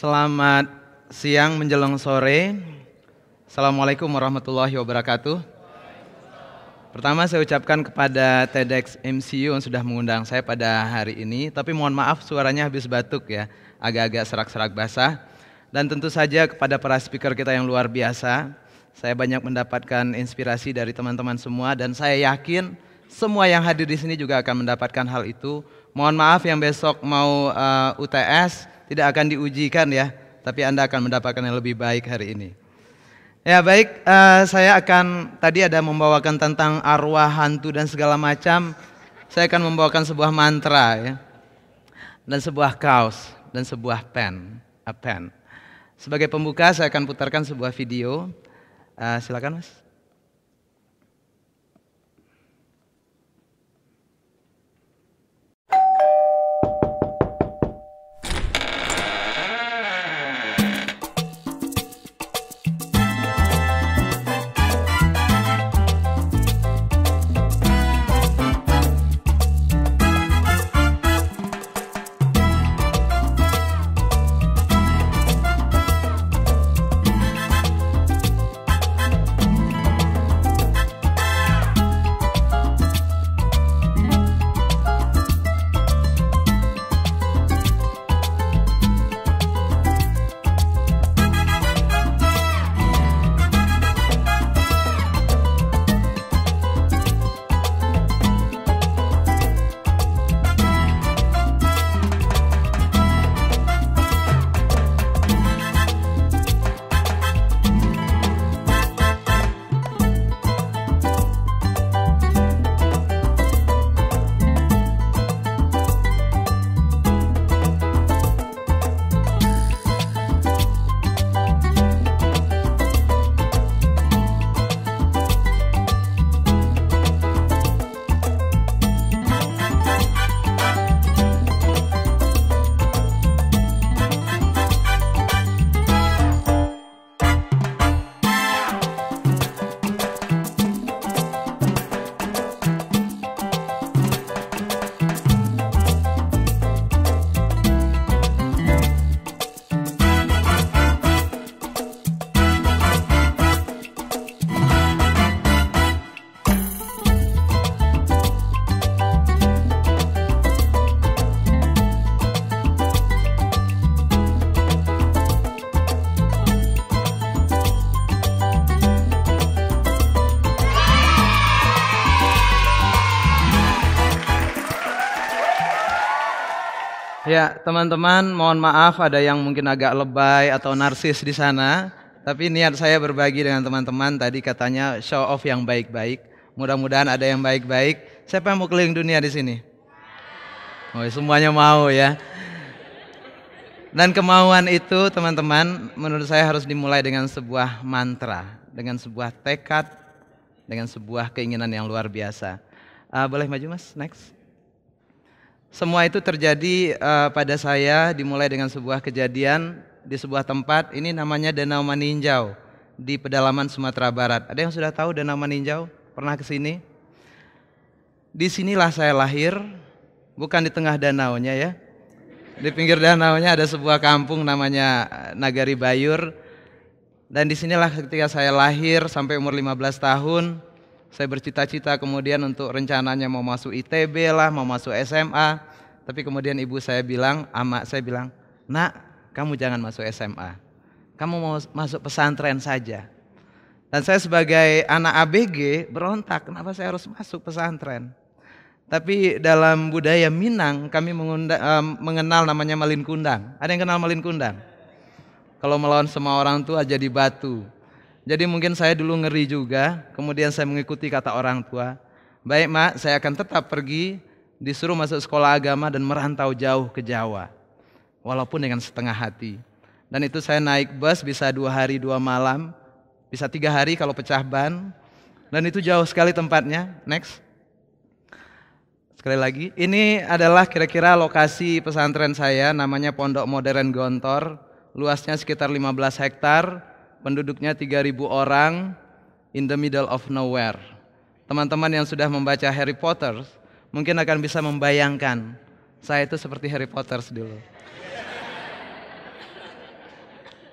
Selamat siang menjelang sore. Assalamualaikum warahmatullahi wabarakatuh. Pertama saya ucapkan kepada TEDx MCU yang sudah mengundang saya pada hari ini. Tapi mohon maaf suaranya habis batuk ya, agak-agak serak-serak basah. Dan tentu saja kepada para speaker kita yang luar biasa. Saya banyak mendapatkan inspirasi dari teman-teman semua dan saya yakin semua yang hadir di sini juga akan mendapatkan hal itu. Mohon maaf yang besok mau UTS tidak akan diujikan ya, tapi Anda akan mendapatkan yang lebih baik hari ini. Ya baik, saya akan tadi ada membawakan tentang arwah, hantu dan segala macam. Saya akan membawakan sebuah mantra ya, dan sebuah kaos dan sebuah pen. Sebagai pembuka saya akan putarkan sebuah video. Silakan Mas. Ya, teman-teman, mohon maaf ada yang mungkin agak lebay atau narsis di sana. Tapi niat saya berbagi dengan teman-teman tadi katanya show off yang baik-baik. Mudah-mudahan ada yang baik-baik. Siapa yang mau keliling dunia di sini? Oh, semuanya mau ya. Dan kemauan itu, teman-teman, menurut saya harus dimulai dengan sebuah mantra, dengan sebuah tekad, dengan sebuah keinginan yang luar biasa. Boleh maju Mas, next. Semua itu terjadi pada saya dimulai dengan sebuah kejadian di sebuah tempat. Ini namanya Danau Maninjau di pedalaman Sumatera Barat. Ada yang sudah tahu Danau Maninjau? Pernah ke sini? Di sinilah saya lahir, bukan di tengah danaunya ya. Di pinggir danaunya ada sebuah kampung namanya Nagari Bayur. Dan disinilah ketika saya lahir sampai umur 15 tahun. Saya bercita-cita kemudian untuk rencananya mau masuk ITB lah, mau masuk SMA. Tapi kemudian ibu saya bilang, emak saya bilang, nak kamu jangan masuk SMA. Kamu mau masuk pesantren saja. Dan saya sebagai anak ABG berontak, kenapa saya harus masuk pesantren. Tapi dalam budaya Minang kami mengenal namanya Malin Kundang. Ada yang kenal Malin Kundang? Kalau melawan semua orang tua jadi batu. Jadi mungkin saya dulu ngeri juga, kemudian saya mengikuti kata orang tua. Baik mak, saya akan tetap pergi, disuruh masuk sekolah agama dan merantau jauh ke Jawa. Walaupun dengan setengah hati. Dan itu saya naik bus bisa 2 hari 2 malam, bisa 3 hari kalau pecah ban. Dan itu jauh sekali tempatnya. Next. Sekali lagi, ini adalah kira-kira lokasi pesantren saya, namanya Pondok Modern Gontor. Luasnya sekitar 15 hektar. Penduduknya 3.000 orang, in the middle of nowhere. Teman-teman yang sudah membaca Harry Potter mungkin akan bisa membayangkan saya itu seperti Harry Potter dulu.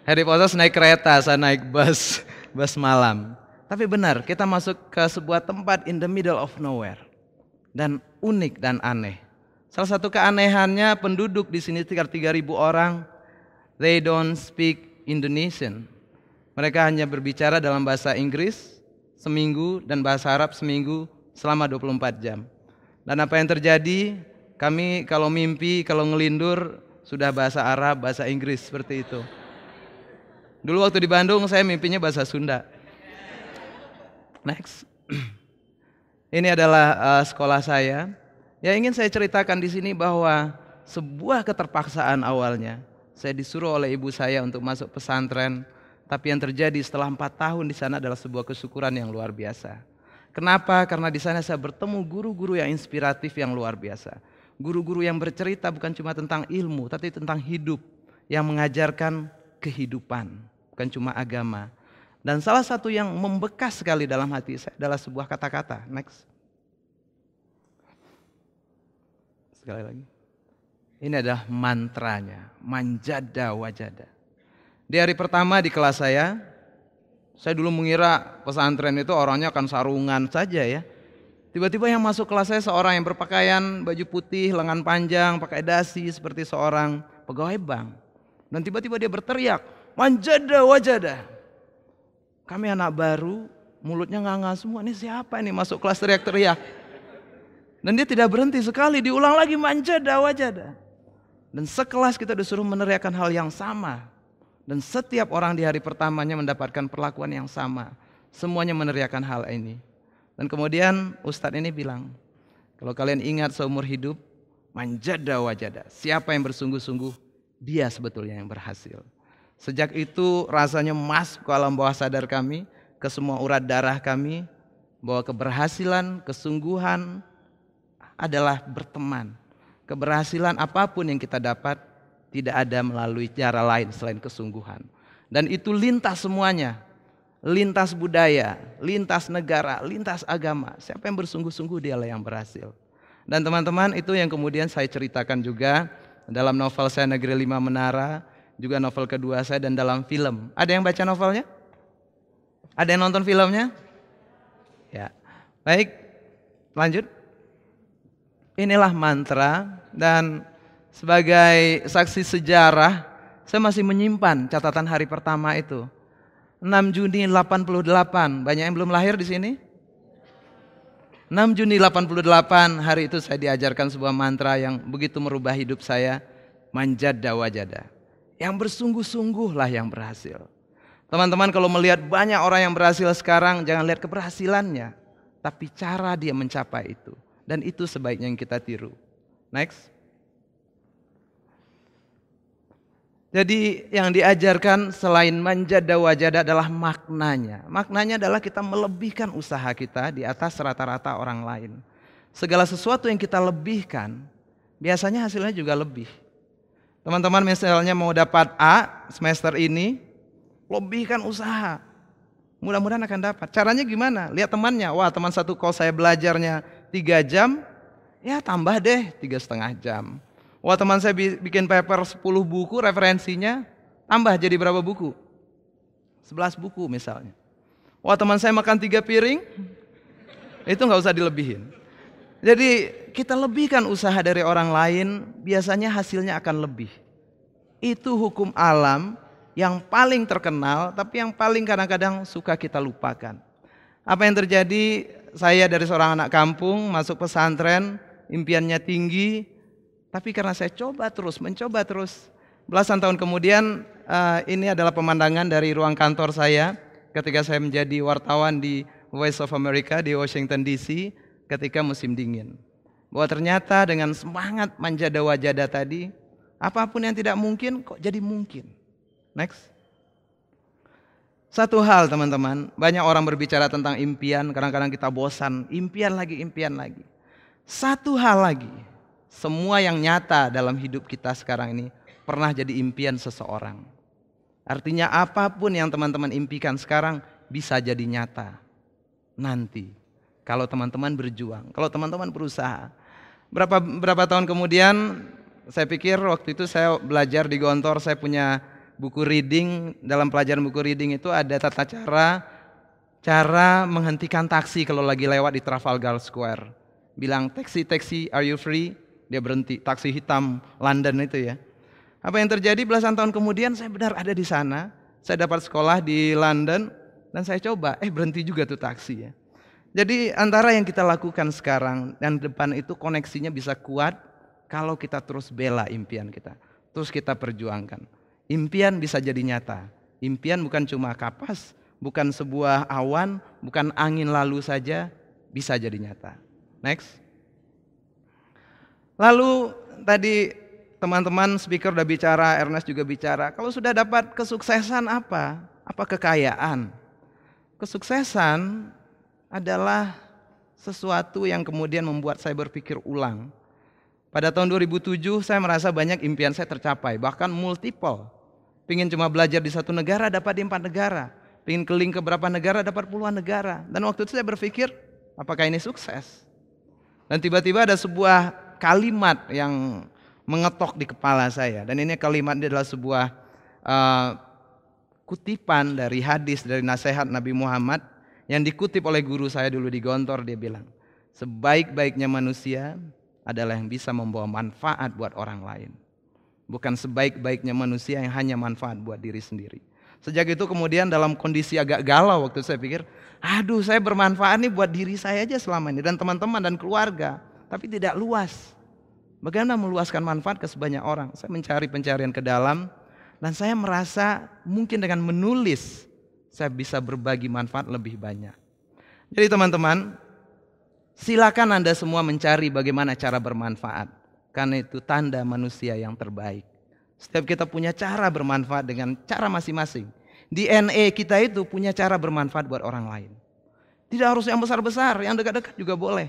Harry Potter naik kereta, saya naik bus, bus malam. Tapi benar, kita masuk ke sebuah tempat in the middle of nowhere. Dan unik dan aneh. Salah satu keanehannya penduduk di sini sekitar 3.000 orang, they don't speak Indonesian. Mereka hanya berbicara dalam bahasa Inggris seminggu dan bahasa Arab seminggu selama 24 jam. Dan apa yang terjadi? Kami kalau mimpi, kalau ngelindur sudah bahasa Arab, bahasa Inggris seperti itu. Dulu waktu di Bandung saya mimpinya bahasa Sunda. Next. Ini adalah sekolah saya. Ya ingin saya ceritakan di sini bahwa sebuah keterpaksaan awalnya. Saya disuruh oleh ibu saya untuk masuk pesantren. Tapi yang terjadi setelah 4 tahun di sana adalah sebuah kesyukuran yang luar biasa. Kenapa? Karena di sana saya bertemu guru-guru yang inspiratif yang luar biasa. Guru-guru yang bercerita bukan cuma tentang ilmu, tapi tentang hidup. Yang mengajarkan kehidupan, bukan cuma agama. Dan salah satu yang membekas sekali dalam hati saya adalah sebuah kata-kata. Next. Sekali lagi. Ini adalah mantranya. Manjada wajada. Di hari pertama di kelas saya dulu mengira pesantren itu orangnya akan sarungan saja ya. Tiba-tiba yang masuk kelas saya seorang yang berpakaian baju putih, lengan panjang, pakai dasi seperti seorang pegawai bank. Dan tiba-tiba dia berteriak, manjada wajada. Kami anak baru, mulutnya nganga semua, ini siapa ini masuk kelas teriak-teriak. Dan dia tidak berhenti sekali, diulang lagi manjada wajada. Dan sekelas kita disuruh meneriakkan hal yang sama. Dan setiap orang di hari pertamanya mendapatkan perlakuan yang sama. Semuanya meneriakkan hal ini. Dan kemudian Ustadz ini bilang, kalau kalian ingat seumur hidup, manjada wajada. Siapa yang bersungguh-sungguh, dia sebetulnya yang berhasil. Sejak itu rasanya masuk ke alam bawah sadar kami, ke semua urat darah kami, bahwa keberhasilan, kesungguhan adalah berteman. Keberhasilan apapun yang kita dapat, tidak ada melalui cara lain selain kesungguhan. Dan itu lintas semuanya. Lintas budaya, lintas negara, lintas agama. Siapa yang bersungguh-sungguh dialah yang berhasil. Dan teman-teman itu yang kemudian saya ceritakan juga dalam novel saya Negeri Lima Menara, juga novel kedua saya dan dalam film. Ada yang baca novelnya? Ada yang nonton filmnya? Ya. Baik, lanjut. Inilah mantra dan sebagai saksi sejarah, saya masih menyimpan catatan hari pertama itu. 6 Juni 88, banyak yang belum lahir di sini? 6 Juni 88, hari itu saya diajarkan sebuah mantra yang begitu merubah hidup saya. Manjada wajada. Yang bersungguh-sungguhlah yang berhasil. Teman-teman kalau melihat banyak orang yang berhasil sekarang, jangan lihat keberhasilannya. Tapi cara dia mencapai itu. Dan itu sebaiknya yang kita tiru. Next. Jadi yang diajarkan selain manjada wajada adalah maknanya. Maknanya adalah kita melebihkan usaha kita di atas rata-rata orang lain. Segala sesuatu yang kita lebihkan, biasanya hasilnya juga lebih. Teman-teman misalnya mau dapat A semester ini, lebihkan usaha. Mudah-mudahan akan dapat. Caranya gimana? Lihat temannya. Wah, teman satu kos saya belajarnya 3 jam, ya tambah deh 3,5 jam. Wah, teman saya bikin paper 10 buku referensinya, tambah jadi berapa buku? 11 buku misalnya. Wah, teman saya makan 3 piring, itu nggak usah dilebihin. Jadi kita lebihkan usaha dari orang lain, biasanya hasilnya akan lebih. Itu hukum alam yang paling terkenal, tapi yang paling kadang-kadang suka kita lupakan. Apa yang terjadi? Saya dari seorang anak kampung masuk pesantren, impiannya tinggi, tapi karena saya mencoba terus. Belasan tahun kemudian, ini adalah pemandangan dari ruang kantor saya ketika saya menjadi wartawan di Voice of America di Washington DC ketika musim dingin. Bahwa ternyata dengan semangat manjada wajada tadi, apapun yang tidak mungkin kok jadi mungkin. Next. Satu hal teman-teman, banyak orang berbicara tentang impian, kadang-kadang kita bosan, impian lagi. Satu hal lagi, semua yang nyata dalam hidup kita sekarang ini pernah jadi impian seseorang. Artinya apapun yang teman-teman impikan sekarang bisa jadi nyata nanti. Kalau teman-teman berjuang, kalau teman-teman berusaha. Berapa tahun kemudian, saya pikir waktu itu saya belajar di Gontor, saya punya buku reading, dalam pelajaran buku reading itu ada tata cara menghentikan taksi kalau lagi lewat di Trafalgar Square. Bilang, taxi, are you free? Dia berhenti, taksi hitam London itu ya. Apa yang terjadi belasan tahun kemudian saya benar ada di sana. Saya dapat sekolah di London dan saya coba, berhenti juga tuh taksi ya. Jadi antara yang kita lakukan sekarang dan depan itu koneksinya bisa kuat kalau kita terus bela impian kita. Terus kita perjuangkan. Impian bisa jadi nyata. Impian bukan cuma kapas, bukan sebuah awan, bukan angin lalu saja, bisa jadi nyata. Next. Lalu tadi teman-teman speaker udah bicara, Ernest juga bicara. Kalau sudah dapat kesuksesan apa? Apa kekayaan? Kesuksesan adalah sesuatu yang kemudian membuat saya berpikir ulang. Pada tahun 2007 saya merasa banyak impian saya tercapai, bahkan multiple. Pingin cuma belajar di satu negara, dapat di 4 negara. Pingin keliling ke berapa negara, dapat puluhan negara. Dan waktu itu saya berpikir, apakah ini sukses? Dan tiba-tiba ada sebuah kalimat yang mengetok di kepala saya. Dan ini kalimat ini adalah sebuah kutipan dari hadis, dari nasihat Nabi Muhammad yang dikutip oleh guru saya dulu di Gontor. Dia bilang, sebaik-baiknya manusia adalah yang bisa membawa manfaat buat orang lain. Bukan sebaik-baiknya manusia yang hanya manfaat buat diri sendiri. Sejak itu kemudian dalam kondisi agak galau waktu saya pikir, aduh saya bermanfaat nih buat diri saya aja selama ini dan teman-teman dan keluarga. Tapi tidak luas. Bagaimana meluaskan manfaat ke sebanyak orang? Saya mencari pencarian ke dalam dan saya merasa mungkin dengan menulis saya bisa berbagi manfaat lebih banyak. Jadi teman-teman, silakan Anda semua mencari bagaimana cara bermanfaat. Karena itu tanda manusia yang terbaik. Setiap kita punya cara bermanfaat dengan cara masing-masing. DNA kita itu punya cara bermanfaat buat orang lain. Tidak harus yang besar-besar, yang dekat-dekat juga boleh.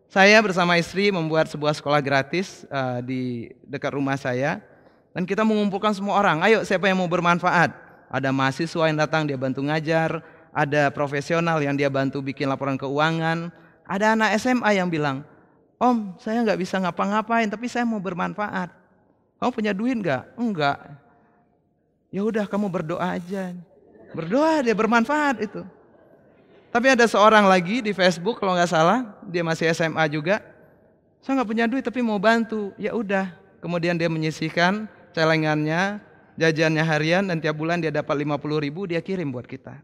Saya bersama istri membuat sebuah sekolah gratis di dekat rumah saya. Dan kita mengumpulkan semua orang, ayo siapa yang mau bermanfaat. Ada mahasiswa yang datang, dia bantu ngajar. Ada profesional yang dia bantu bikin laporan keuangan. Ada anak SMA yang bilang, Om, saya nggak bisa ngapa-ngapain, tapi saya mau bermanfaat. Kamu punya duit nggak? Enggak. Ya udah, kamu berdoa aja. Berdoa, dia bermanfaat itu. Tapi ada seorang lagi di Facebook, kalau nggak salah, dia masih SMA juga. Saya nggak punya duit, tapi mau bantu. Ya udah. Kemudian dia menyisihkan celengannya, jajannya harian, dan tiap bulan dia dapat 50.000, dia kirim buat kita.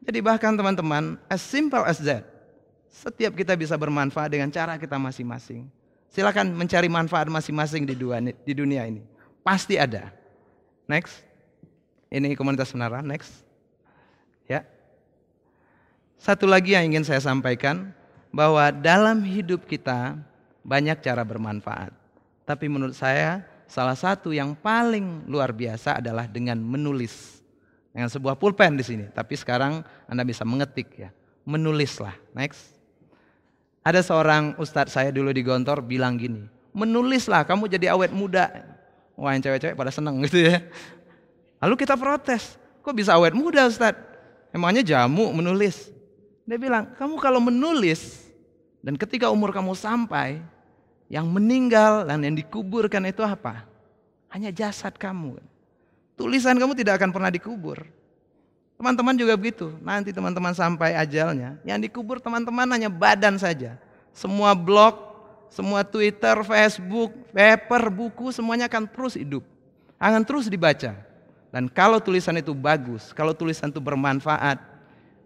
Jadi bahkan teman-teman, as simple as that. Setiap kita bisa bermanfaat dengan cara kita masing-masing. Silakan mencari manfaat masing-masing di dunia ini. Pasti ada. Next. Ini komunitas menara. Next. Ya. Satu lagi yang ingin saya sampaikan, bahwa dalam hidup kita banyak cara bermanfaat. Tapi menurut saya salah satu yang paling luar biasa adalah dengan menulis. Dengan sebuah pulpen di sini. Tapi sekarang Anda bisa mengetik ya. Menulislah. Next. Ada seorang ustadz saya dulu di Gontor bilang gini, menulislah kamu jadi awet muda. Wah, yang cewek-cewek pada seneng gitu ya. Lalu kita protes, kok bisa awet muda ustadz? Emangnya jamu menulis? Dia bilang, kamu kalau menulis dan ketika umur kamu sampai, yang meninggal dan yang dikuburkan itu apa? Hanya jasad kamu. Tulisan kamu tidak akan pernah dikubur. Teman-teman juga begitu, nanti teman-teman sampai ajalnya, yang dikubur teman-teman hanya badan saja. Semua blog, semua Twitter, Facebook, paper, buku, semuanya akan terus hidup. Akan terus dibaca. Dan kalau tulisan itu bagus, kalau tulisan itu bermanfaat,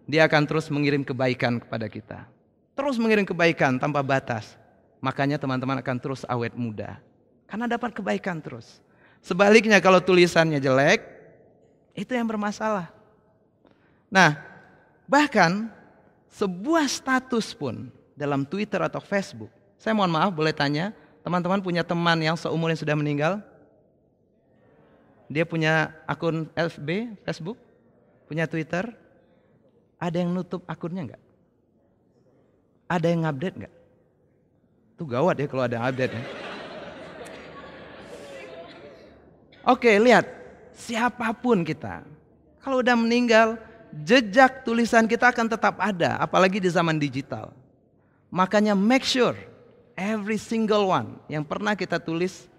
dia akan terus mengirim kebaikan kepada kita. Terus mengirim kebaikan tanpa batas. Makanya teman-teman akan terus awet muda. Karena dapat kebaikan terus. Sebaliknya kalau tulisannya jelek, itu yang bermasalah. Nah, bahkan sebuah status pun dalam Twitter atau Facebook. Saya mohon maaf boleh tanya, teman-teman punya teman yang seumur yang sudah meninggal? Dia punya akun FB, Facebook? Punya Twitter? Ada yang nutup akunnya enggak? Ada yang update enggak? Itu gawat ya kalau ada yang update ya. Oke, lihat. Siapapun kita. Kalau udah meninggal, jejak tulisan kita akan tetap ada, apalagi di zaman digital. Makanya make sure every single one yang pernah kita tulis,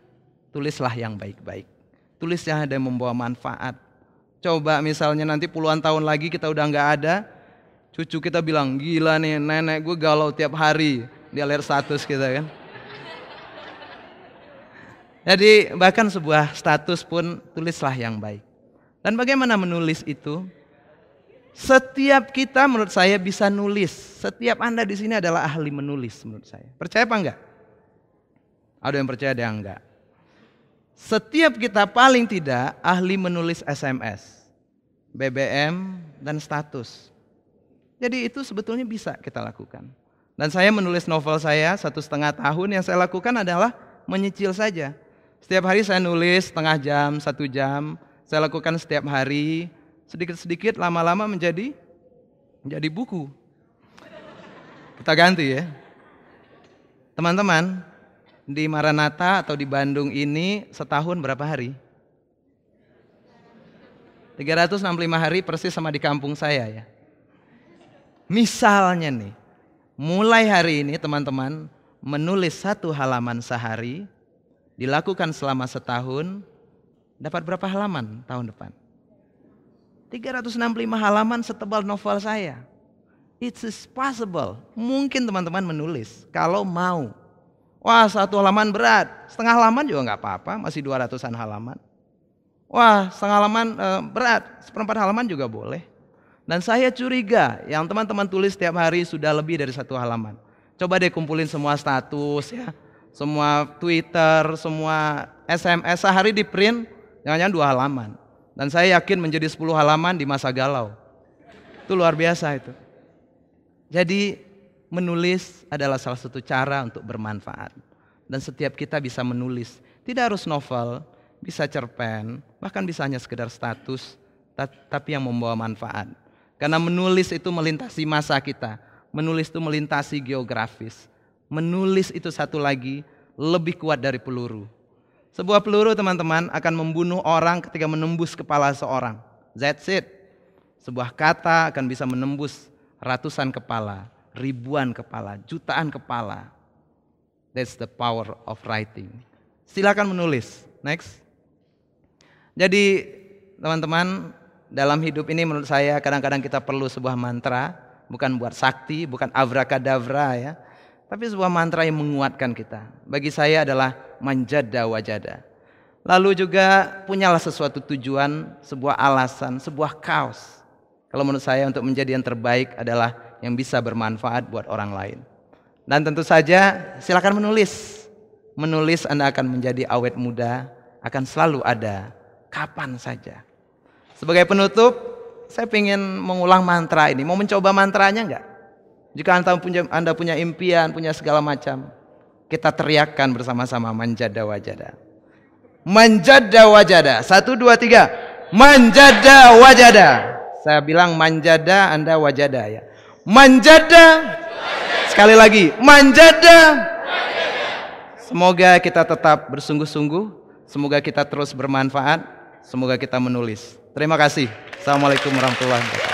tulislah yang baik-baik. Tulisnya ada yang membawa manfaat. Coba misalnya nanti puluhan tahun lagi kita udah nggak ada, cucu kita bilang, gila nih nenek gue galau tiap hari. Dia lihat status kita kan. Jadi bahkan sebuah status pun tulislah yang baik. Dan bagaimana menulis itu? Setiap kita menurut saya bisa nulis. Setiap Anda di sini adalah ahli menulis menurut saya. Percaya apa enggak? Ada yang percaya, ada yang enggak. Setiap kita paling tidak ahli menulis SMS, BBM, dan status. Jadi itu sebetulnya bisa kita lakukan. Dan saya menulis novel saya 1,5 tahun, yang saya lakukan adalah menyicil saja. Setiap hari saya nulis setengah jam, 1 jam. Saya lakukan setiap hari, sedikit-sedikit lama-lama menjadi buku. Kita ganti ya. Teman-teman, di Maranatha atau di Bandung ini setahun berapa hari? 365 hari persis sama di kampung saya ya. Misalnya nih, mulai hari ini teman-teman menulis 1 halaman sehari, dilakukan selama setahun, dapat berapa halaman tahun depan? 365 halaman setebal novel saya. It's possible. Mungkin teman-teman menulis kalau mau. Wah, 1 halaman berat, setengah halaman juga nggak apa-apa, masih 200-an halaman. Wah, setengah halaman berat, 1/4 halaman juga boleh. Dan saya curiga yang teman-teman tulis setiap hari sudah lebih dari 1 halaman. Coba deh kumpulin semua status ya, semua Twitter, semua SMS sehari di print, jangan-jangan 2 halaman. Dan saya yakin menjadi 10 halaman di masa galau. Itu luar biasa itu. Jadi menulis adalah salah satu cara untuk bermanfaat. Dan setiap kita bisa menulis. Tidak harus novel, bisa cerpen, bahkan bisa hanya sekedar status, tapi yang membawa manfaat. Karena menulis itu melintasi masa kita. Menulis itu melintasi geografis. Menulis itu satu lagi lebih kuat dari peluru. Sebuah peluru teman-teman akan membunuh orang ketika menembus kepala seorang. That's it. Sebuah kata akan bisa menembus ratusan kepala, ribuan kepala, jutaan kepala. That's the power of writing. Silakan menulis. Next. Jadi teman-teman, dalam hidup ini menurut saya kadang-kadang kita perlu sebuah mantra. Bukan buat sakti, bukan abrakadabra ya. Tapi sebuah mantra yang menguatkan kita. Bagi saya adalah manjada wajada. Lalu juga punyalah sesuatu tujuan, sebuah alasan, sebuah cause. Kalau menurut saya untuk menjadi yang terbaik adalah yang bisa bermanfaat buat orang lain. Dan tentu saja silakan menulis. Menulis Anda akan menjadi awet muda, akan selalu ada kapan saja. Sebagai penutup, saya ingin mengulang mantra ini. Mau mencoba mantranya enggak? Jika Anda punya impian, punya segala macam, kita teriakkan bersama-sama manjada wajada. Manjada wajada. 1, 2, 3. Manjada wajada. Saya bilang manjada, Anda wajada ya. Manjada. Sekali lagi, manjada. Semoga kita tetap bersungguh-sungguh. Semoga kita terus bermanfaat. Semoga kita menulis. Terima kasih. Assalamualaikum warahmatullahi wabarakatuh.